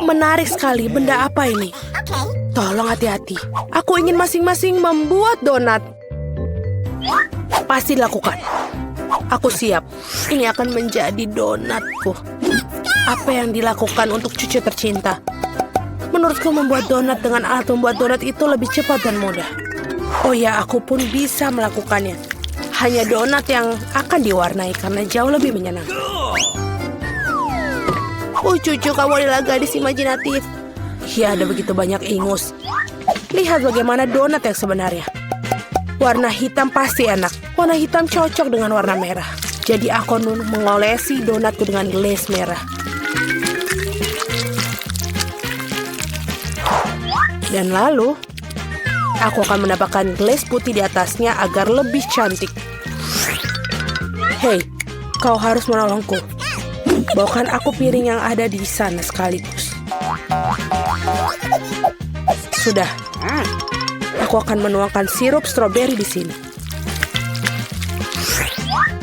Menarik sekali, benda apa ini? Tolong hati-hati. Aku ingin masing-masing membuat donat. Pasti dilakukan. Aku siap. Ini akan menjadi donatku. Apa yang dilakukan untuk cucu tercinta? Menurutku membuat donat dengan alat membuat donat itu lebih cepat dan mudah. Oh ya, aku pun bisa melakukannya. Hanya donat yang akan diwarnai karena jauh lebih menyenangkan. Cucu, kamu adalah gadis imajinatif. Ya, ada begitu banyak ingus. Lihat bagaimana donat yang sebenarnya. Warna hitam pasti enak. Warna hitam cocok dengan warna merah. Jadi aku mengolesi donatku dengan glaze merah. Dan lalu, aku akan menambahkan glaze putih di atasnya agar lebih cantik. Hei, kau harus menolongku. Bawakan aku piring yang ada di sana sekaligus. Sudah. Aku akan menuangkan sirup stroberi di sini.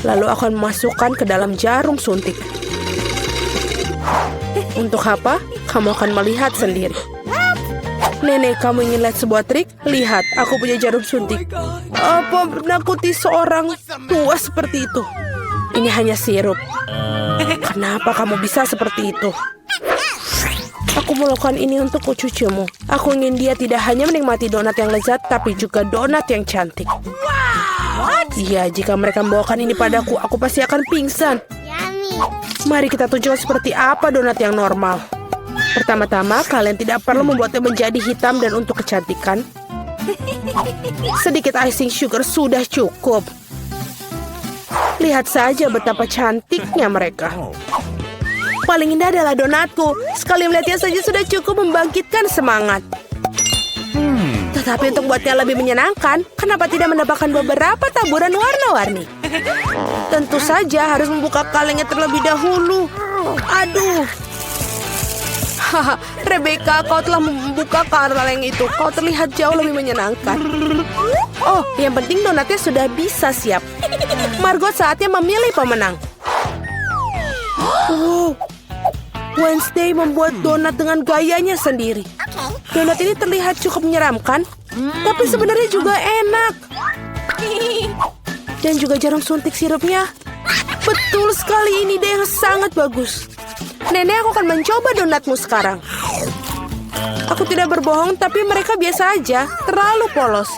Lalu akan memasukkan ke dalam jarum suntik. Untuk apa? Kamu akan melihat sendiri. Nenek, kamu ingin lihat sebuah trik? Lihat, aku punya jarum suntik. Apa menakuti seorang tua seperti itu? Ini hanya sirup. Kenapa kamu bisa seperti itu? Aku melakukan ini untuk cucumu. Aku ingin dia tidak hanya menikmati donat yang lezat, tapi juga donat yang cantik. Iya, jika mereka membawakan ini padaku, aku pasti akan pingsan. Mari kita tunjukkan seperti apa donat yang normal. Pertama-tama, kalian tidak perlu membuatnya menjadi hitam dan untuk kecantikan. Sedikit icing sugar sudah cukup. Lihat saja betapa cantiknya mereka. Paling indah adalah donatku. Sekali melihatnya saja sudah cukup membangkitkan semangat. Tetapi untuk buatnya lebih menyenangkan, kenapa tidak menambahkan beberapa taburan warna-warni? Tentu saja harus membuka kalengnya terlebih dahulu. Aduh. Haha, Rebecca, kau telah membuka kaleng itu. Kau terlihat jauh lebih menyenangkan. Oh, yang penting donatnya sudah bisa siap. Margot, saatnya memilih pemenang. Wednesday membuat donat dengan gayanya sendiri. Donat ini terlihat cukup menyeramkan, tapi sebenarnya juga enak. Dan juga jarum suntik sirupnya. Betul sekali, ini ide yang sangat bagus. Nenek, aku akan mencoba donatmu sekarang. Aku tidak berbohong, tapi mereka biasa aja, terlalu polos.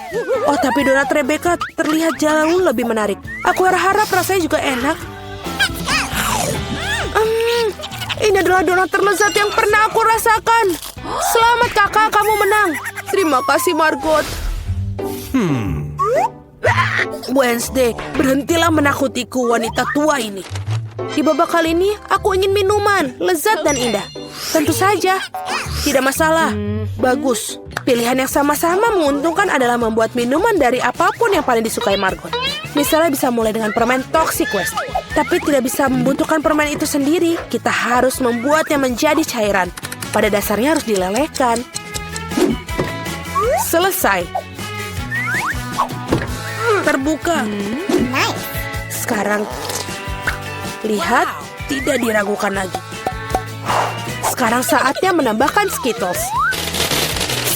Oh, tapi donat Rebecca terlihat jauh lebih menarik. Aku harap rasanya juga enak. Ini adalah donat terlezat yang pernah aku rasakan. Selamat kakak, kamu menang. Terima kasih, Margot. Wednesday, berhentilah menakutiku wanita tua ini. Di babak kali ini, aku ingin minuman, lezat dan indah. Tentu saja, tidak masalah. Bagus. Pilihan yang sama-sama menguntungkan adalah membuat minuman dari apapun yang paling disukai Margot. Misalnya bisa mulai dengan permen Toxic Waste. Tapi tidak bisa membutuhkan permen itu sendiri. Kita harus membuatnya menjadi cairan. Pada dasarnya harus dilelehkan. Selesai. Terbuka. Sekarang, lihat, tidak diragukan lagi. Sekarang saatnya menambahkan Skittles.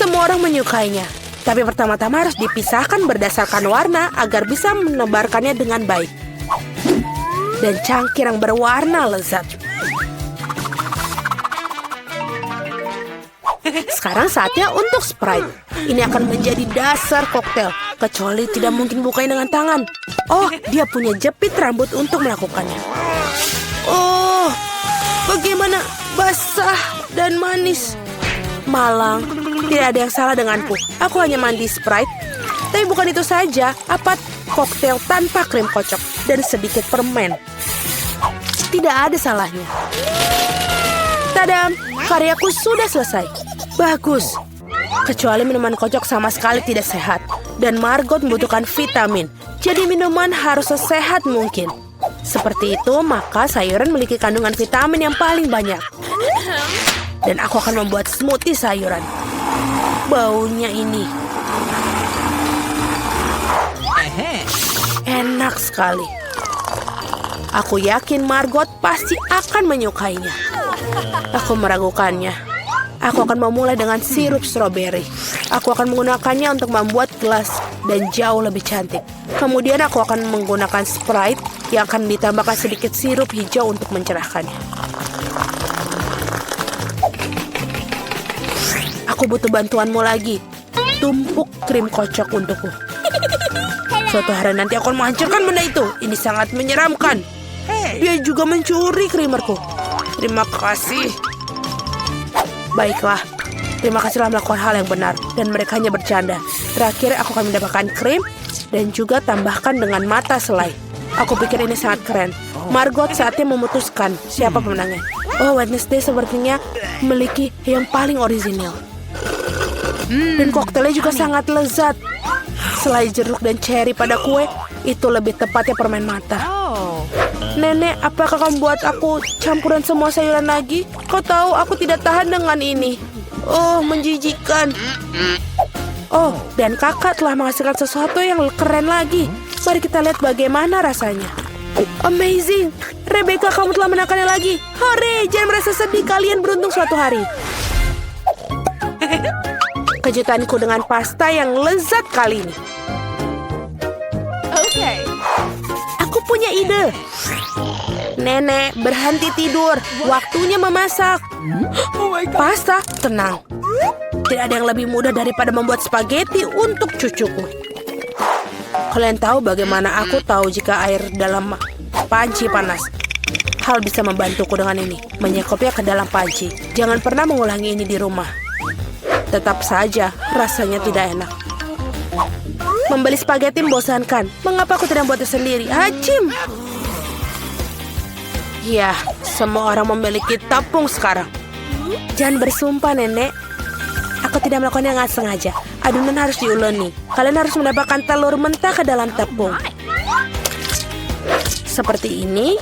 Semua orang menyukainya. Tapi pertama-tama harus dipisahkan berdasarkan warna agar bisa menebarkannya dengan baik. Dan cangkir yang berwarna lezat. Sekarang saatnya untuk Sprite. Ini akan menjadi dasar koktail. Kecuali tidak mungkin bukanya dengan tangan. Oh, dia punya jepit rambut untuk melakukannya. Oh, bagaimana basah dan manis. Malang, tidak ada yang salah denganku. Aku hanya mandi Sprite. Tapi bukan itu saja, apa koktail tanpa krim kocok dan sedikit permen. Tidak ada salahnya. Tadam, karyaku sudah selesai. Bagus. Kecuali minuman kocok sama sekali tidak sehat. Dan Margot membutuhkan vitamin. Jadi minuman harus sesehat mungkin. Seperti itu, maka sayuran memiliki kandungan vitamin yang paling banyak. Dan aku akan membuat smoothie sayuran. Baunya ini. Enak sekali. Aku yakin Margot pasti akan menyukainya. Aku meragukannya. Aku akan memulai dengan sirup stroberi. Aku akan menggunakannya untuk membuat gelas dan jauh lebih cantik. Kemudian aku akan menggunakan Sprite yang akan ditambahkan sedikit sirup hijau untuk mencerahkannya. Aku butuh bantuanmu lagi. Tumpuk krim kocok untukku. Suatu hari nanti aku akan menghancurkan benda itu. Ini sangat menyeramkan. Dia juga mencuri krimerku. Terima kasih. Baiklah. Terima kasih telah melakukan hal yang benar. Dan mereka hanya bercanda. Terakhir aku akan mendapatkan krim. Dan juga tambahkan dengan mata selai. Aku pikir ini sangat keren. Margot saatnya memutuskan siapa pemenangnya. Oh, Wednesday sepertinya memiliki yang paling orisinil. Dan koktelnya juga sangat lezat. Selai jeruk dan cherry pada kue, itu lebih tepatnya permen mata. Nenek, apakah kamu buat aku campuran semua sayuran lagi? Kau tahu aku tidak tahan dengan ini. Oh, menjijikan. Oh, dan kakak telah menghasilkan sesuatu yang keren lagi. Mari kita lihat bagaimana rasanya. Amazing. Rebecca, kamu telah menangkannya lagi. Hore, jangan merasa sedih, kalian beruntung suatu hari. Kejutanku dengan pasta yang lezat kali ini. Okay. Aku punya ide. Nenek, berhenti tidur. Waktunya memasak. Pasta, tenang. Tidak ada yang lebih mudah daripada membuat spaghetti untuk cucuku. Kalian tahu bagaimana aku tahu jika air dalam panci panas? Hal bisa membantuku dengan ini. Menyekopnya ke dalam panci. Jangan pernah mengulangi ini di rumah. Tetap saja, rasanya tidak enak. Membeli spaghetti membosankan. Mengapa aku tidak membuatnya sendiri? Hacim! Ya, semua orang memiliki tepung sekarang. Jangan bersumpah, Nenek. Aku tidak melakukannya dengan sengaja. Adonan harus diuleni. Kalian harus mendapatkan telur mentah ke dalam tepung. Seperti ini.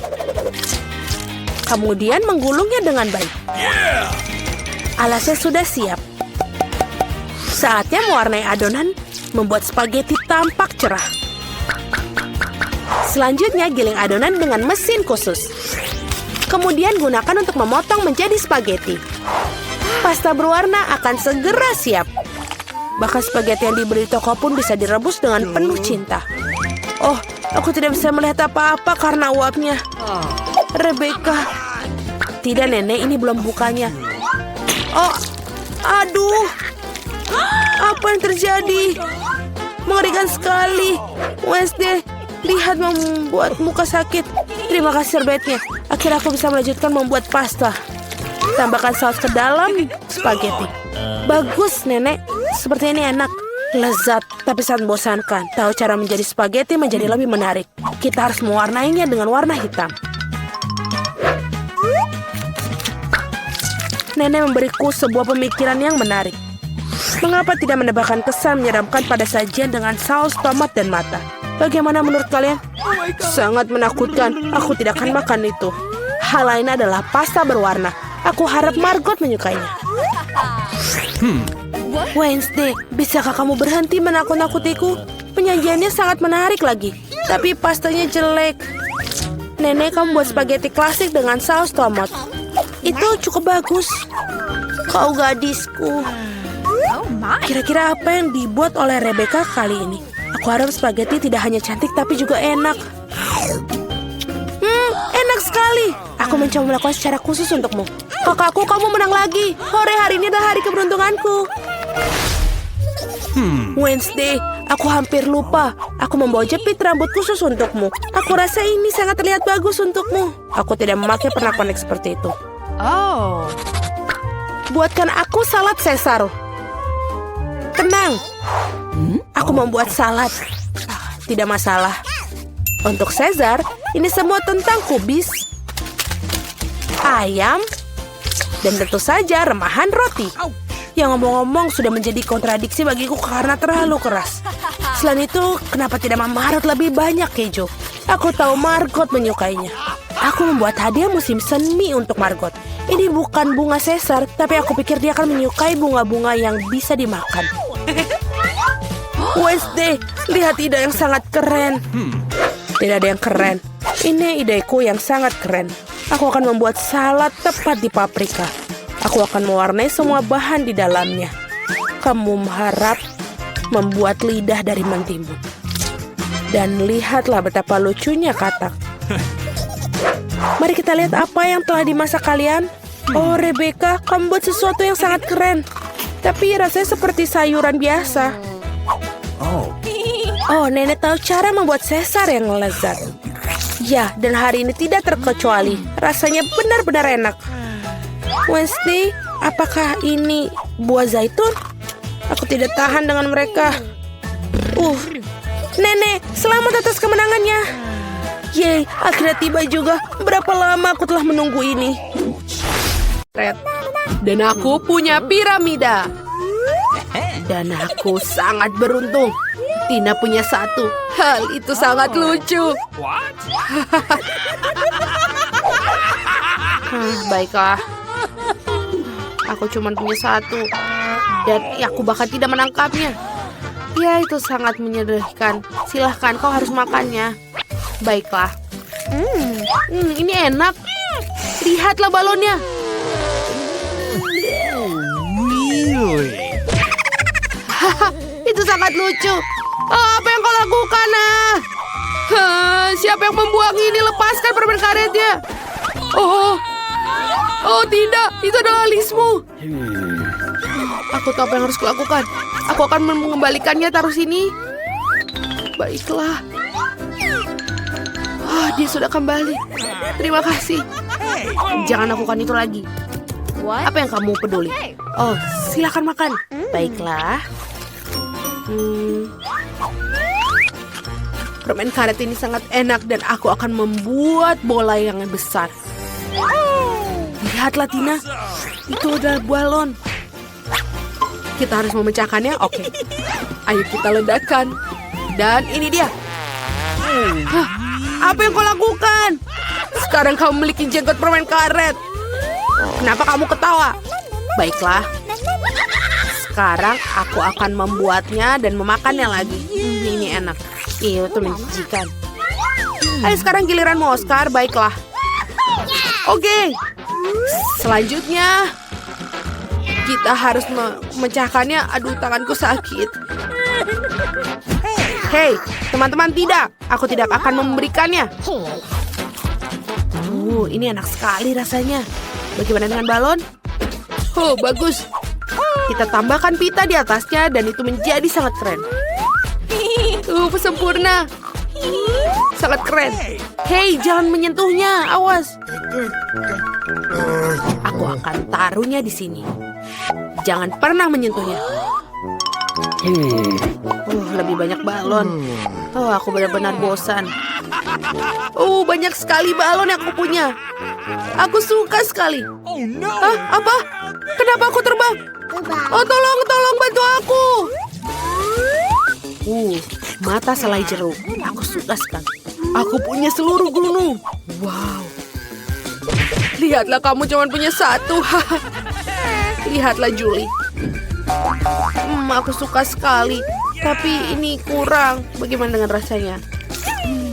Kemudian menggulungnya dengan baik. Alasnya sudah siap. Saatnya mewarnai adonan, membuat spaghetti tampak cerah. Selanjutnya, giling adonan dengan mesin khusus. Kemudian gunakan untuk memotong menjadi spaghetti. Pasta berwarna akan segera siap. Bahkan spaghetti yang dibeli di toko pun bisa direbus dengan penuh cinta. Oh, aku tidak bisa melihat apa-apa karena uapnya. Rebecca. Tidak, Nenek, ini belum bukanya. Oh, aduh. Apa yang terjadi? Mengerikan sekali. Wednesday, lihat membuat muka sakit. Terima kasih serbetnya. Akhirnya aku bisa melanjutkan membuat pasta. Tambahkan saus ke dalam spaghetti. Bagus, Nenek. Seperti ini enak. Lezat, tapi sangat membosankan. Tahu cara menjadi spaghetti menjadi lebih menarik. Kita harus mewarnainya dengan warna hitam. Nenek memberiku sebuah pemikiran yang menarik. Mengapa tidak menambahkan kesan menyeramkan pada sajian dengan saus tomat dan mata? Bagaimana menurut kalian? Sangat menakutkan. Aku tidak akan makan itu. Hal lain adalah pasta berwarna. Aku harap Margot menyukainya. Wednesday, bisakah kamu berhenti menakut-nakutiku? Penyajiannya sangat menarik lagi. Tapi pastanya jelek. Nenek, kamu buat spaghetti klasik dengan saus tomat. Itu cukup bagus. Kau gadisku. Kira-kira apa yang dibuat oleh Rebecca kali ini? Aku harap spaghetti tidak hanya cantik tapi juga enak. Enak sekali. Aku mencoba melakukan secara khusus untukmu. Kakakku, kamu menang lagi. Hore, hari ini adalah hari keberuntunganku. Wednesday, aku hampir lupa. Aku membawa jepit rambut khusus untukmu. Aku rasa ini sangat terlihat bagus untukmu. Aku tidak memakai pernak-pernik seperti itu. Oh. Buatkan aku salad Caesar. Tenang. Aku membuat salad. Tidak masalah. Untuk Caesar, ini semua tentang kubis, ayam, dan tentu saja remahan roti. Yang ngomong-ngomong sudah menjadi kontradiksi bagiku karena terlalu keras. Selain itu, kenapa tidak Margot lebih banyak keju? Aku tahu Margot menyukainya. Aku membuat hadiah musim semi untuk Margot. Ini bukan bunga Caesar, tapi aku pikir dia akan menyukai bunga-bunga yang bisa dimakan. Wednesday, lihat ide yang sangat keren. Tidak ada yang keren. Ini ideku yang sangat keren. Aku akan membuat salad tepat di paprika. Aku akan mewarnai semua bahan di dalamnya. Kamu harap membuat lidah dari mentimun. Dan lihatlah betapa lucunya katak. Mari kita lihat apa yang telah dimasak kalian. Oh, Rebecca, kamu buat sesuatu yang sangat keren. Tapi rasanya seperti sayuran biasa. Oh, nenek tahu cara membuat sesar yang lezat. Ya, dan hari ini tidak terkecuali. Rasanya benar-benar enak. Wednesday, apakah ini buah zaitun? Aku tidak tahan dengan mereka. Nenek, selamat atas kemenangannya. Yeay, akhirnya tiba juga. Berapa lama aku telah menunggu ini. Dan aku punya piramida. Dan aku sangat beruntung. Tina punya satu. Hal itu sangat lucu. Baiklah. Aku cuma punya satu. Dan aku bahkan tidak menangkapnya. Ya, itu sangat menyedihkan. Silahkan, kau harus makannya. Baiklah. Ini enak. Lihatlah balonnya. Itu sangat lucu. Apa yang kau lakukan? Siapa yang membuang ini? Lepaskan permen karetnya. Oh tidak, itu adalah alismu. Aku tahu apa yang harus kulakukan. Aku akan mengembalikannya, taruh sini. Baiklah. Dia sudah kembali. Terima kasih. Jangan lakukan itu lagi. Apa yang kamu peduli? Oh, silakan makan. Baiklah. Permen karet ini sangat enak dan aku akan membuat bola yang besar. Lihatlah, Tina. Itu adalah balon. Kita harus memecahkannya. Oke. Ayo kita ledakan. Dan ini dia. Apa yang kau lakukan? Sekarang kau memiliki jenggot permen karet. Kenapa kamu ketawa? Baiklah. Sekarang aku akan membuatnya dan memakannya lagi. Ini enak. Itu menjijikan. Ayo sekarang giliranmu, Oscar. Baiklah. Oke. Selanjutnya kita harus memecahkannya. Aduh, tanganku sakit. Hei, teman-teman, tidak. Aku tidak akan memberikannya. Ini enak sekali rasanya. Bagaimana dengan balon? Bagus. Kita tambahkan pita di atasnya dan itu menjadi sangat keren. Sempurna. Sangat keren. Hei, jangan menyentuhnya. Awas. Aku akan taruhnya di sini. Jangan pernah menyentuhnya. Lebih banyak balon. Aku benar-benar bosan. Banyak sekali balon yang aku punya. Aku suka sekali. Apa? Kenapa aku terbang? Tolong bantu aku. Mata selai jeruk. Aku suka sekali. Aku punya seluruh gunung. Wow. Lihatlah, kamu cuma punya satu. Lihatlah, Julie. Aku suka sekali. Tapi ini kurang. Bagaimana dengan rasanya?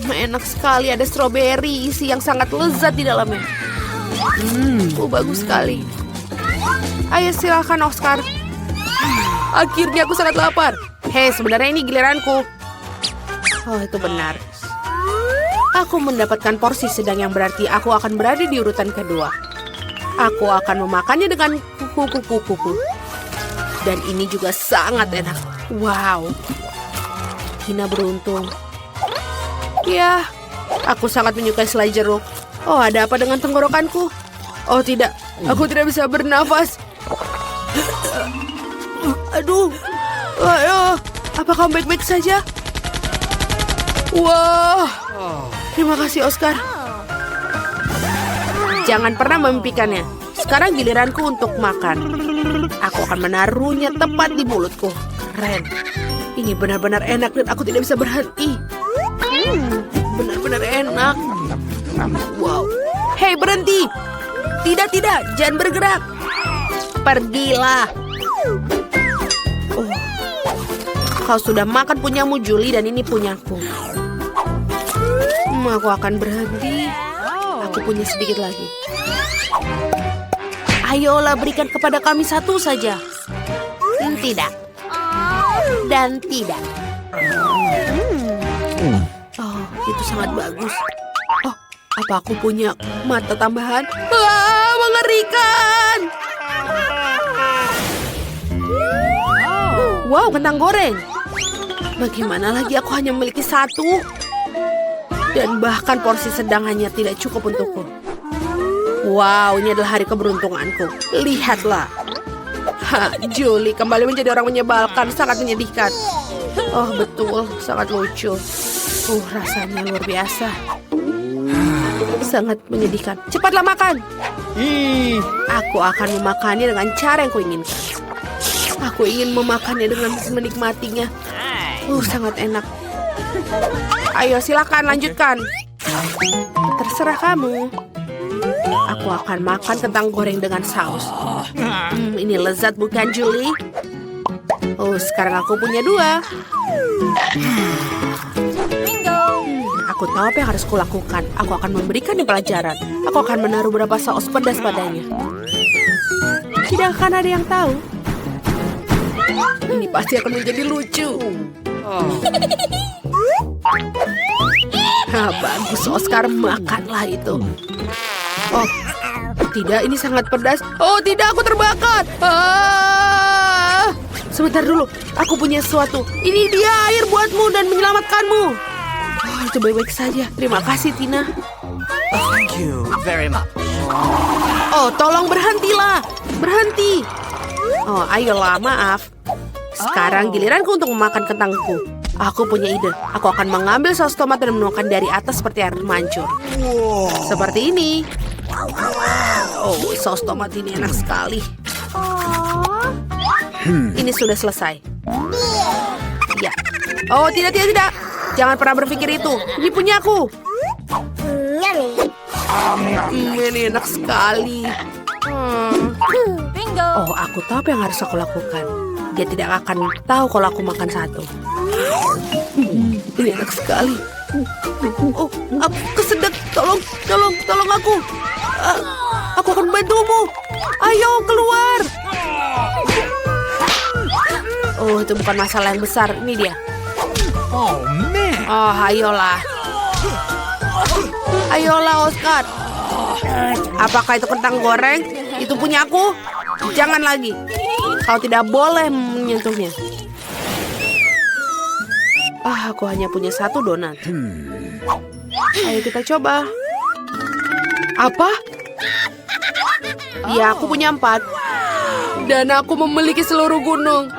Enak sekali. Ada stroberi isi yang sangat lezat di dalamnya. Bagus sekali. Ayo silakan, Oscar. Akhirnya aku sangat lapar. Hei, sebenarnya ini giliranku. Itu benar. Aku mendapatkan porsi sedang yang berarti aku akan berada di urutan kedua. Aku akan memakannya dengan kuku-kuku. Dan ini juga sangat enak. Wow. Tina beruntung. Ya, aku sangat menyukai selai jeruk. Ada apa dengan tenggorokanku? Tidak. Aku tidak bisa bernafas. Aduh. Apa kamu baik-baik saja? Wah. Terima kasih, Oscar. Jangan pernah memimpikannya. Sekarang giliranku untuk makan. Aku akan menaruhnya tepat di mulutku. Keren. Ini benar-benar enak dan aku tidak bisa berhenti. Benar-benar enak. Wow. Hei, berhenti. Tidak. Jangan bergerak. Pergilah. Kau sudah makan punyamu, Julie, dan ini punyaku. Aku akan berhenti. Aku punya sedikit lagi. Ayolah, berikan kepada kami satu saja. Tidak. Dan tidak. Oh, itu sangat bagus. Oh, apa aku punya mata tambahan? Wah, mengerikan! Wow, kentang goreng. Bagaimana lagi aku hanya memiliki satu? Dan bahkan porsi sedang hanya tidak cukup untukku. Wow, ini adalah hari keberuntunganku. Lihatlah. Julie kembali menjadi orang menyebalkan, sangat menyedihkan. Oh, betul, sangat lucu. Rasanya luar biasa. Sangat menyedihkan. Cepatlah makan. Aku akan memakannya dengan cara yang kuinginkan. Aku ingin memakannya dengan menikmatinya. Sangat enak. Ayo, silakan lanjutkan. Terserah kamu. Aku akan makan kentang goreng dengan saus. Ini lezat bukan, Julie? Oh, sekarang aku punya 2. Aku tahu apa yang harus kulakukan. Aku akan memberikannya pelajaran. Aku akan menaruh beberapa saus pedas padanya. Tidak akan ada yang tahu. Ini pasti akan menjadi lucu. Bagus, Oscar, makanlah itu. Oh, tidak, ini sangat pedas. Oh, tidak, aku terbakar. Sebentar dulu, aku punya sesuatu. Ini dia air buatmu dan menyelamatkanmu. Oh, itu baik-baik saja. Terima kasih, Tina. Thank you very much. Oh, tolong berhentilah. Berhenti. Oh, ayolah, maaf. Sekarang giliranku untuk memakan kentangku. Aku punya ide. Aku akan mengambil saus tomat dan menuangkan dari atas seperti air mancur. Seperti ini. Oh, saus tomat ini enak sekali. Ini sudah selesai. Ya. Oh, tidak. Jangan pernah berpikir itu. Ini punya aku. Ini enak sekali. Oh, aku tahu apa yang harus aku lakukan. Dia tidak akan tahu kalau aku makan satu. Ini enak sekali. Oh, aku kesedek. Tolong aku. Aku akan membantumu. Ayo, keluar. Oh, itu bukan masalah yang besar. Ini dia. Oh, man. Oh, ayolah. Ayolah, Oscar. Apakah itu kentang goreng? Itu punya aku? Jangan lagi. Kau tidak boleh menyentuhnya. Aku hanya punya satu donat. Ayo kita coba. Apa? Ya, aku punya 4. Dan aku memiliki seluruh gunung.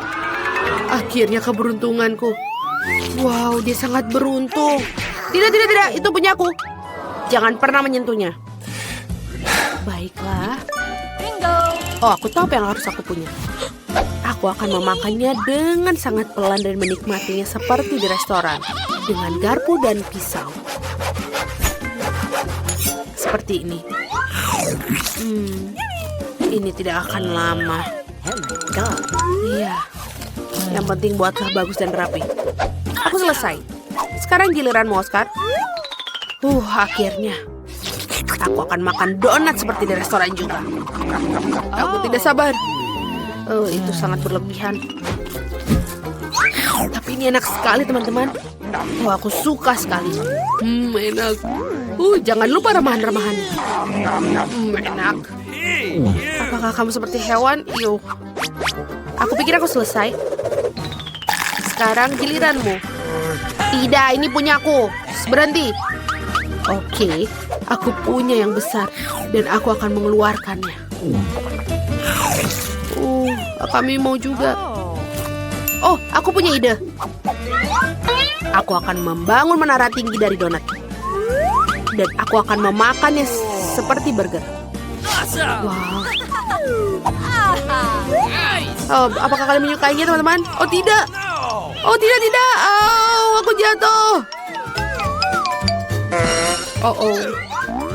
Akhirnya keberuntunganku. Wow, dia sangat beruntung. Tidak. Itu punya aku. Jangan pernah menyentuhnya. Baiklah. Oh, aku tahu apa yang harus aku punya. Aku akan memakannya dengan sangat pelan dan menikmatinya seperti di restoran. Dengan garpu dan pisau. Seperti ini. Ini tidak akan lama. Iya. Yang penting buatlah bagus dan rapi. Aku selesai. Sekarang giliranmu, Oscar. Akhirnya. Aku akan makan donat seperti di restoran juga. Aku tidak sabar. Oh, itu sangat berlebihan. Tapi ini enak sekali, teman-teman. Oh, aku suka sekali. Enak. Jangan lupa remahan-remahan. Enak. Apakah kamu seperti hewan? Yuh. Aku pikir aku selesai. Sekarang giliranmu. Tidak, ini punya aku. Berhenti. Oke, aku punya yang besar. Dan aku akan mengeluarkannya. Kami mau juga. Oh, aku punya ide. Aku akan membangun menara tinggi dari donat. Dan aku akan memakannya seperti burger. Wow. Oh, apakah kalian menyukainya, teman-teman? Oh, tidak. Oh, tidak. Oh, aku jatuh. Oh.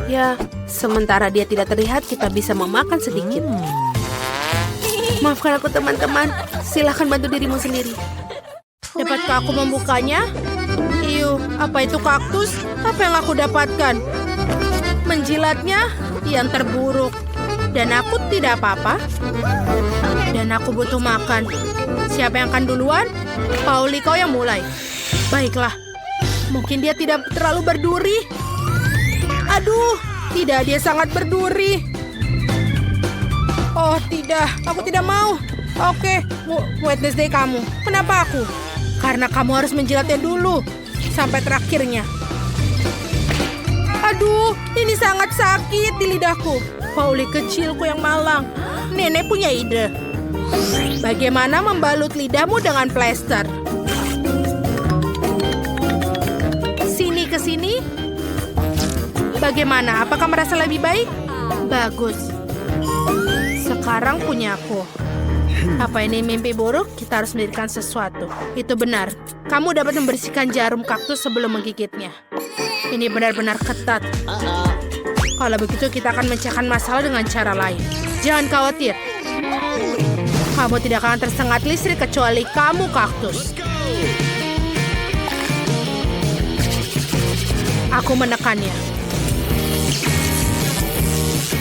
Ya, sementara dia tidak terlihat, kita bisa memakan sedikit. Maafkan aku, teman-teman. Silahkan bantu dirimu sendiri. Dapatkah aku membukanya? Apa itu kaktus? Apa yang aku dapatkan? Menjilatnya? Yang terburuk. Dan aku tidak apa-apa. Dan aku butuh makan. Siapa yang akan duluan? Pauli, kau yang mulai. Baiklah. Mungkin dia tidak terlalu berduri. Aduh, tidak, dia sangat berduri. Oh tidak, aku tidak mau. Oke, Wednesday kamu. Kenapa aku? Karena kamu harus menjilatnya dulu. Sampai terakhirnya. Aduh, ini sangat sakit di lidahku. Pauli kecilku yang malang. Nenek punya ide. Bagaimana membalut lidahmu dengan plester? Sini ke sini. Bagaimana? Apakah merasa lebih baik? Bagus. Sekarang punya aku. Apa ini mimpi buruk? Kita harus mendirikan sesuatu. Itu benar. Kamu dapat membersihkan jarum kaktus sebelum menggigitnya. Ini benar-benar ketat. Kalau begitu kita akan memecahkan masalah dengan cara lain. Jangan khawatir. Kamu tidak akan tersengat listrik kecuali kamu kaktus. Aku menekannya.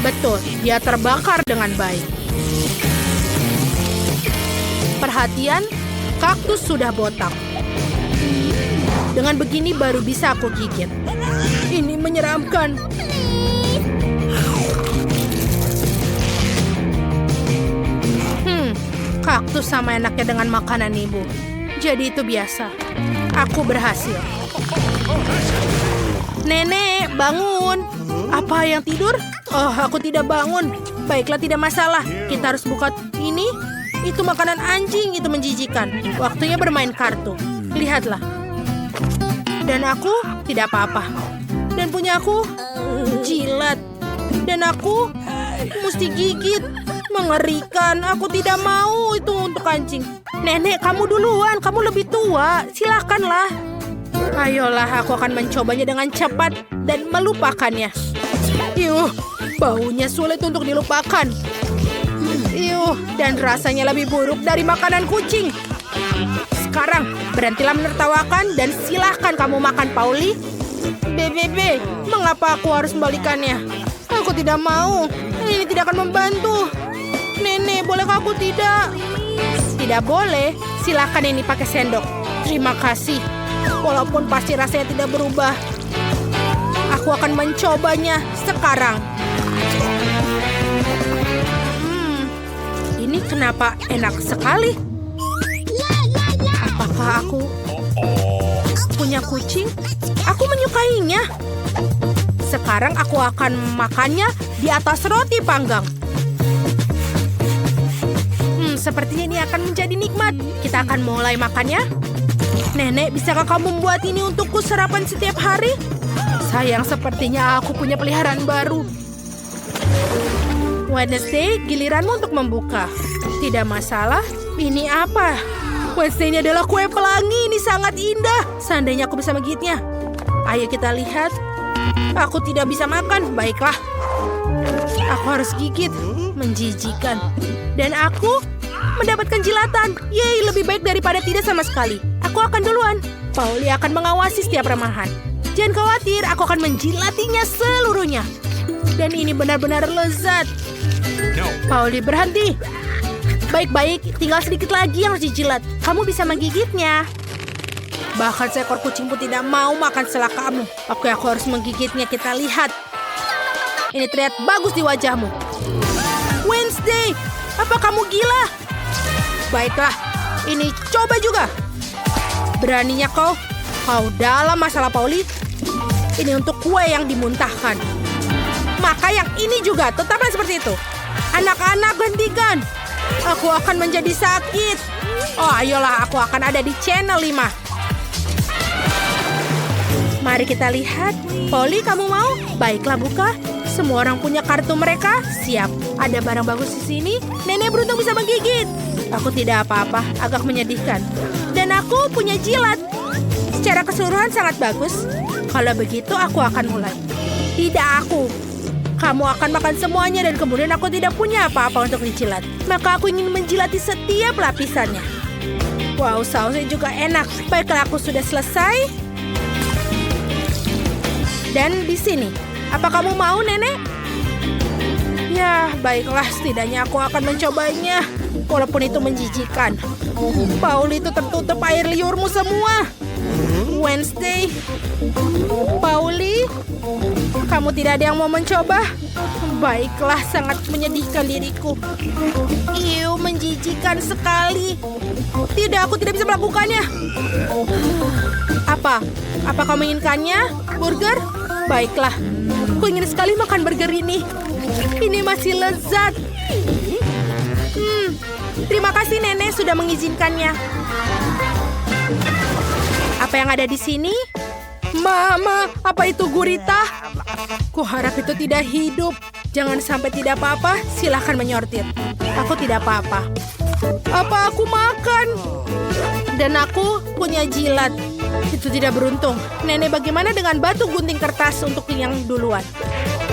Betul, dia terbakar dengan baik. Perhatian, kaktus sudah botak. Dengan begini baru bisa aku gigit. Ini menyeramkan. Kaktus sama enaknya dengan makanan ibu. Jadi itu biasa. Aku berhasil. Nenek, bangun. Apa yang tidur? Oh, aku tidak bangun. Baiklah, tidak masalah. Kita harus buka ini. Itu makanan anjing, itu menjijikan. Waktunya bermain kartu. Lihatlah. Dan aku tidak apa-apa. Dan punya aku jilat. Dan aku mesti gigit. Mengerikan. Aku tidak mau itu untuk anjing. Nenek, kamu duluan. Kamu lebih tua. Silakanlah. Ayolah, aku akan mencobanya dengan cepat dan melupakannya. Yuh, baunya sulit untuk dilupakan. Yuh, dan rasanya lebih buruk dari makanan kucing. Sekarang, berhentilah menertawakan dan silahkan kamu makan, Pauli. BBB, mengapa aku harus membalikannya? Aku tidak mau. Ini tidak akan membantu. Nenek, bolehkah aku tidak? Tidak boleh. Silahkan ini pakai sendok. Terima kasih. Walaupun pasti rasanya tidak berubah. Aku akan mencobanya sekarang. Ini kenapa enak sekali? Apakah aku punya kucing? Aku menyukainya. Sekarang aku akan makannya di atas roti panggang. Sepertinya ini akan menjadi nikmat. Kita akan mulai makannya. Nenek, bisakah kamu membuat ini untukku sarapan setiap hari? Sayang, sepertinya aku punya peliharaan baru. Wednesday, giliranmu untuk membuka. Tidak masalah. Ini apa? Wednesday, ini adalah kue pelangi. Ini sangat indah. Seandainya aku bisa menggigitnya. Ayo kita lihat. Aku tidak bisa makan. Baiklah. Aku harus gigit. Menjijikan. Dan aku mendapatkan jilatan. Yeay, lebih baik daripada tidak sama sekali. Aku akan duluan. Pauli akan mengawasi setiap remahan. Jangan khawatir, aku akan menjilatinya seluruhnya. Dan ini benar-benar lezat. Pauli, berhenti. Baik-baik, tinggal sedikit lagi yang harus dijilat. Kamu bisa menggigitnya. Bahkan seekor kucing pun tidak mau makan setelah kamu. Oke, aku harus menggigitnya. Kita lihat. Ini terlihat bagus di wajahmu. Wednesday, apa kamu gila? Baiklah, ini coba juga. Beraninya kau dalam masalah Pauli. Ini untuk kue yang dimuntahkan. Maka yang ini juga, tetaplah seperti itu. Anak-anak, hentikan. Aku akan menjadi sakit. Oh, ayolah, aku akan ada di channel 5. Mari kita lihat. Pauli, kamu mau? Baiklah, buka. Semua orang punya kartu mereka. Siap. Ada barang bagus di sini. Nenek beruntung bisa menggigit. Aku tidak apa-apa, agak menyedihkan. Dan aku punya jilat. Secara keseluruhan sangat bagus. Kalau begitu, aku akan mulai. Tidak aku. Kamu akan makan semuanya dan kemudian aku tidak punya apa-apa untuk dijilat. Maka aku ingin menjilati setiap lapisannya. Wow, sausnya juga enak. Baiklah, aku sudah selesai. Dan di sini. Apa kamu mau, Nenek? Ya, baiklah, setidaknya aku akan mencobanya. Walaupun itu menjijikan. Pauli, itu tertutup air liurmu semua. Wednesday. Pauli, kamu tidak ada yang mau mencoba? Baiklah, sangat menyedihkan diriku. Iu, menjijikan sekali. Tidak, aku tidak bisa melakukannya. Apa? Apa kau menginginkannya? Burger? Baiklah, aku ingin sekali makan burger ini. Ini masih lezat. Terima kasih nenek sudah mengizinkannya. Apa yang ada di sini? Mama, apa itu gurita? Kuharap itu tidak hidup. Jangan sampai tidak apa-apa, silahkan menyortir. Aku tidak apa-apa. Apa aku makan? Dan aku punya jilat. Itu tidak beruntung. Nenek, bagaimana dengan batu gunting kertas untuk yang duluan?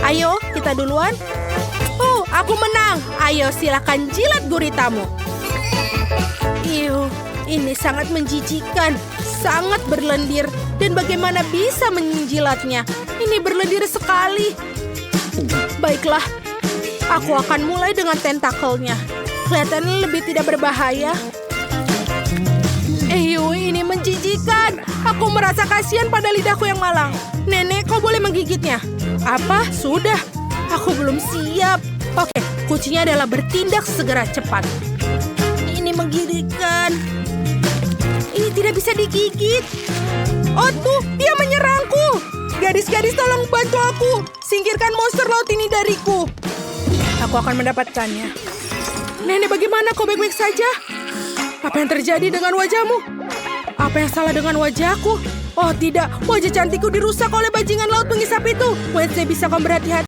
Ayo, kita duluan. Oh, aku menang. Ayo, silakan jilat guritamu. Iu, ini sangat menjijikan. Sangat berlendir. Dan bagaimana bisa menjilatnya? Ini berlendir sekali. Baiklah, aku akan mulai dengan tentakelnya. Kelihatannya lebih tidak berbahaya. Ini menjijikan. Aku merasa kasihan pada lidahku yang malang. Nenek, kau boleh menggigitnya. Apa? Sudah. Aku belum siap. Oke, kuncinya adalah bertindak segera cepat. Ini menggigitkan. Ini tidak bisa digigit. Oh tuh, dia menyerangku. Gadis-gadis, tolong bantu aku. Singkirkan monster laut ini dariku. Aku akan mendapatkannya. Nenek, bagaimana? Kau baik-baik saja? Apa yang terjadi dengan wajahmu? Apa yang salah dengan wajahku? Oh tidak, wajah cantikku dirusak oleh bajingan laut pengisap itu. Wednesday, bisa kau berhati-hati?